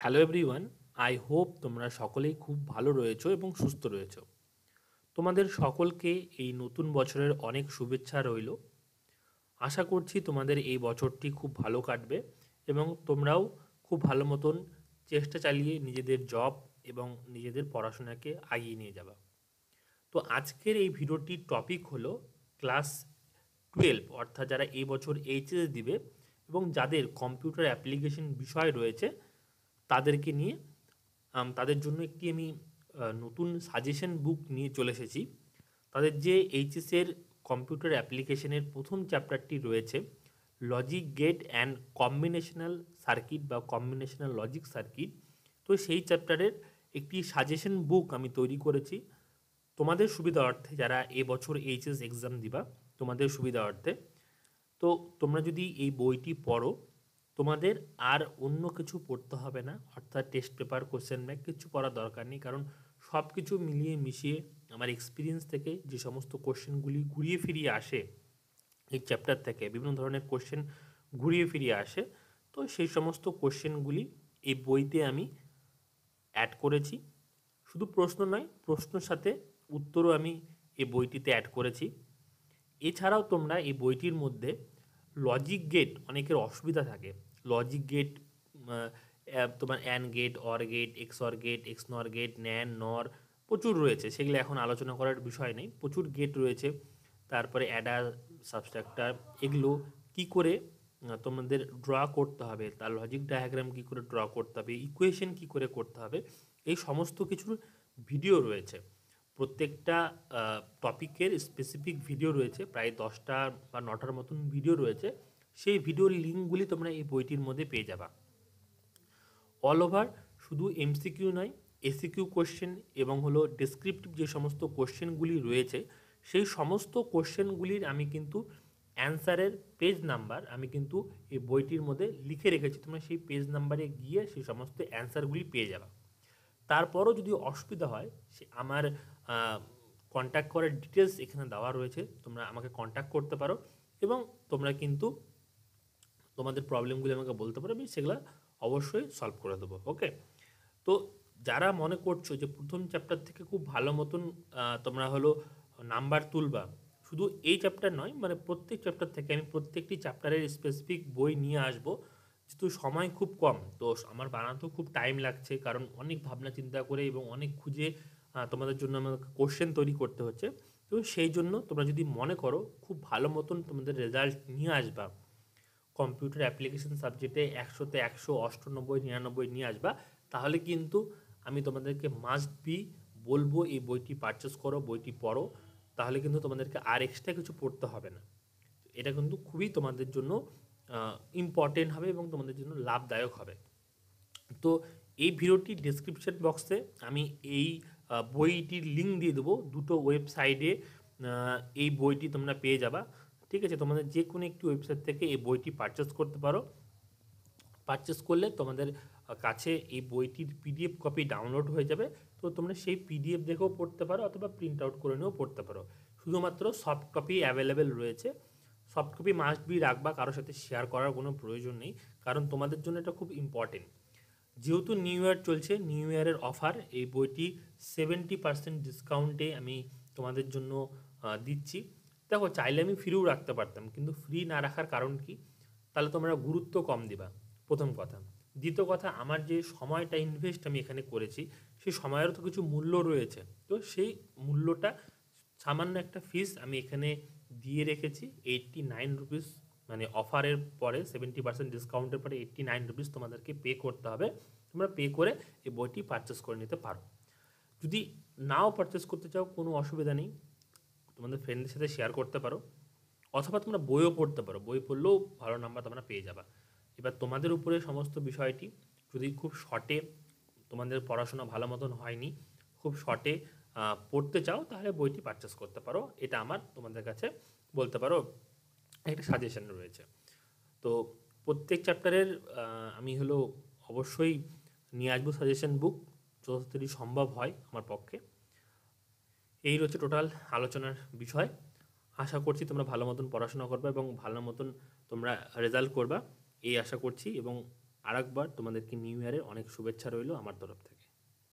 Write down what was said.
Hello everyone, I hope তোমরা সকলেই খুব ভালো রয়েছো এবং সুস্থ রয়েছো। তোমাদের সকলকে এই নতুন বছরের অনেক শুভেচ্ছা রইল। আশা করছি তোমাদের এই বছরটি খুব ভালো কাটবে এবং তোমরাও খুব ভালো মতন চেষ্টা চালিয়ে নিজেদের জব এবং নিজেদের পড়াশোনাকে এগিয়ে নিয়ে যাবা। তো আজকের এই ভিডিওটির টপিক হলো ক্লাস 12 অর্থাৎ যারা এই বছর এইচএস দিবে এবং যাদের কম্পিউটার অ্যাপ্লিকেশন বিষয় রয়েছে তাদেরকে নিয়ে তাদের জন্য একটি আমি নতুন সাজেশন বুক নিয়ে চলে এসেছি। তাদের যে এইচএসের কম্পিউটার অ্যাপ্লিকেশনের প্রথম চ্যাপ্টারটি রয়েছে logic gate and combinational circuit বা কম্বিনেশনাল লজিক সার্কিট, তো সেই চ্যাপ্টারের একটি সাজেশন বুক আমি তৈরি করেছি তোমাদের সুবিধার্থে, যারা এবছর এইচএস এক্সাম দিবা তোমাদের সুবিধার্থে। তো তোমরা যদি এই বইটি পড়ো তোমাদের আর অন্য কিছু পড়তে হবে না, অর্থাৎ টেস্ট পেপার, কোশ্চেন ব্যাংক কিছু পড়ার দরকার নেই, কারণ সব কিছু মিলিয়ে মিশিয়ে আমার এক্সপিরিয়েন্স থেকে যে সমস্ত কোশ্চেনগুলি ঘুরিয়ে ফিরিয়ে আসে এই চ্যাপ্টার থেকে, বিভিন্ন ধরনের কোশ্চেন ঘুরিয়ে ফিরিয়ে আসে, তো সেই সমস্ত কোশ্চেনগুলি এই বইতে আমি অ্যাড করেছি। শুধু প্রশ্ন নয়, প্রশ্নের সাথে উত্তরও আমি এই বইটিতে অ্যাড করেছি। এছাড়াও তোমরা এই বইটির মধ্যে লজিক গেট, অনেকের অসুবিধা থাকে লজিক গেট, তোমার and gate, or gate, X or gate, X nor gate, nand nor প্রচুর রয়েছে, সেগুলো এখন আলোচনা করার বিষয় নেই, প্রচুর গেট রয়েছে। তারপরে অ্যাডার, সাবস্ট্রাক্টার, এগুলো কি করে তোমাদের ড্র করতে হবে, তার লজিক ডায়াগ্রাম কি করে ড্র করতে হবে, ইকুয়েশন কি করে করতে হবে, এই সমস্ত কিছুর ভিডিও রয়েছে। প্রত্যেকটা টপিকের স্পেসিফিক ভিডিও রয়েছে, প্রায় 10টা বা 9টার মতন ভিডিও রয়েছে। সেই ভিডিওর লিঙ্কগুলি তোমরা এই বইটির মধ্যে পেয়ে যাবা। অল ওভার শুধু এমসিকিউ নয়, এসিকিউ কোশ্চেন এবং হলো ডেসক্রিপটিভ যে সমস্ত কোশ্চেনগুলি রয়েছে সেই সমস্ত কোশ্চেনগুলির আমি কিন্তু অ্যান্সারের পেজ নাম্বার আমি কিন্তু এই বইটির মধ্যে লিখে রেখেছি, তোমরা সেই পেজ নাম্বারে গিয়ে সেই সমস্ত অ্যান্সারগুলি পেয়ে যাবা। তারপরও যদি অসুবিধা হয়, সে আমার কন্ট্যাক্ট করার ডিটেলস এখানে দেওয়া রয়েছে, তোমরা আমাকে কন্ট্যাক্ট করতে পারো এবং তোমরা কিন্তু তোমাদের প্রবলেমগুলি আমাকে বলতে পারো, আমি সেগুলো অবশ্যই সলভ করে দেবো। ওকে, তো যারা মনে করছো যে প্রথম চ্যাপ্টার থেকে খুব ভালো মতন তোমরা হলো নাম্বার তুলবা, শুধু এই চ্যাপ্টার নয়, মানে প্রত্যেক চ্যাপ্টার থেকে আমি প্রত্যেকটি চ্যাপ্টারের স্পেসিফিক বই নিয়ে আসবো, যেহেতু সময় খুব কম তো আমার বানাতেও খুব টাইম লাগছে, কারণ অনেক ভাবনা চিন্তা করে এবং অনেক খুঁজে তোমাদের জন্য আমাকে কোশ্চেন তৈরি করতে হচ্ছে। তো সেই জন্য তোমরা যদি মনে করো খুব ভালো মতন তোমাদের রেজাল্ট নিয়ে আসবা, কম্পিউটার অ্যাপ্লিকেশন সাবজেক্টে 100তে 100, 98, 99 নিয়ে আসবা, তাহলে কিন্তু আমি তোমাদেরকে মাস্ট বি বলবো এই বইটি পারচেস করো, বইটি পড়ো, তাহলে কিন্তু তোমাদেরকে আর এক্সট্রা কিছু পড়তে হবে না। এটা কিন্তু খুবই তোমাদের জন্য ইম্পর্টেন্ট হবে এবং তোমাদের জন্য লাভদায়ক হবে। তো এই ভিডিওটির ডেসক্রিপশন বক্সে আমি এই বইটির লিঙ্ক দিয়ে দেবো, দুটো ওয়েবসাইটে এই বইটি তোমরা পেয়ে যাবা। ঠিক আছে, তোমাদের যে কোনো একটি ওয়েবসাইট থেকে এই বইটি পারচেস করতে পারো। পারচেস করলে তোমাদের কাছে এই বইটির পিডিএফ কপি ডাউনলোড হয়ে যাবে, তো তোমরা সেই পিডিএফ দেখেও পড়তে পারো অথবা প্রিন্ট আউট করে নিয়েও পড়তে পারো। শুধুমাত্র সফট কপি অ্যাভেলেবেল রয়েছে, সফট কপি মাস্ট বি রাখবা, কারোর সাথে শেয়ার করার কোনো প্রয়োজন নেই, কারণ তোমাদের জন্য এটা খুব ইম্পর্টেন্ট। যেহেতু নিউ ইয়ার চলছে, নিউ ইয়ারের অফার, এই বইটি 70% ডিসকাউন্টে আমি তোমাদের জন্য দিচ্ছি। দেখো, চাইলে আমি ফ্রিও রাখতে পারতাম, কিন্তু ফ্রি না রাখার কারণ কি, তাহলে তোমরা গুরুত্ব কম দিবা, প্রথম কথা। দ্বিতীয় কথা, আমার যে সময়টা ইনভেস্ট আমি এখানে করেছি সেই সময়েরও তো কিছু মূল্য রয়েছে, তো সেই মূল্যটা, সামান্য একটা ফিস আমি এখানে দিয়ে রেখেছি 89 রুপিস, মানে অফারের পরে 70% ডিসকাউন্টের পরে 89 রুপিস তোমাদেরকে পে করতে হবে। তোমরা পে করে এই বইটি পারচেস করে নিতে পারো। যদি নাও পারচেস করতে চাও কোনো অসুবিধা নেই, তোমাদের ফ্রেন্ডদের সাথে শেয়ার করতে পারো, অথবা তোমরা বইও পড়তে পারো, বই পড়লেও ভালো নাম্বার তোমরা পেয়ে যাবা। এবার তোমাদের উপরে সমস্ত বিষয়টি, যদি খুব শর্টে তোমাদের পড়াশোনা ভালো মতন হয়নি, খুব শর্টে পড়তে চাও, তাহলে বইটি পারচেস করতে পারো, এটা আমার তোমাদের কাছে বলতে পারো একটা সাজেশন রয়েছে। তো প্রত্যেক চ্যাপ্টারের আমি হলো অবশ্যই নিয়ে আসবো সাজেশন বুক, যত তাড়াতাড়ি সম্ভব হয় আমার পক্ষে। এই রয়েছে টোটাল আলোচনার বিষয়। আশা করছি তোমরা ভালো মতন পড়াশোনা করবে এবং ভালো মতন তোমরা রেজাল্ট করবা, এই আশা করছি এবং আরেকবার তোমাদেরকে নিউ ইয়ারের অনেক শুভেচ্ছা রইলো আমার তরফ থেকে।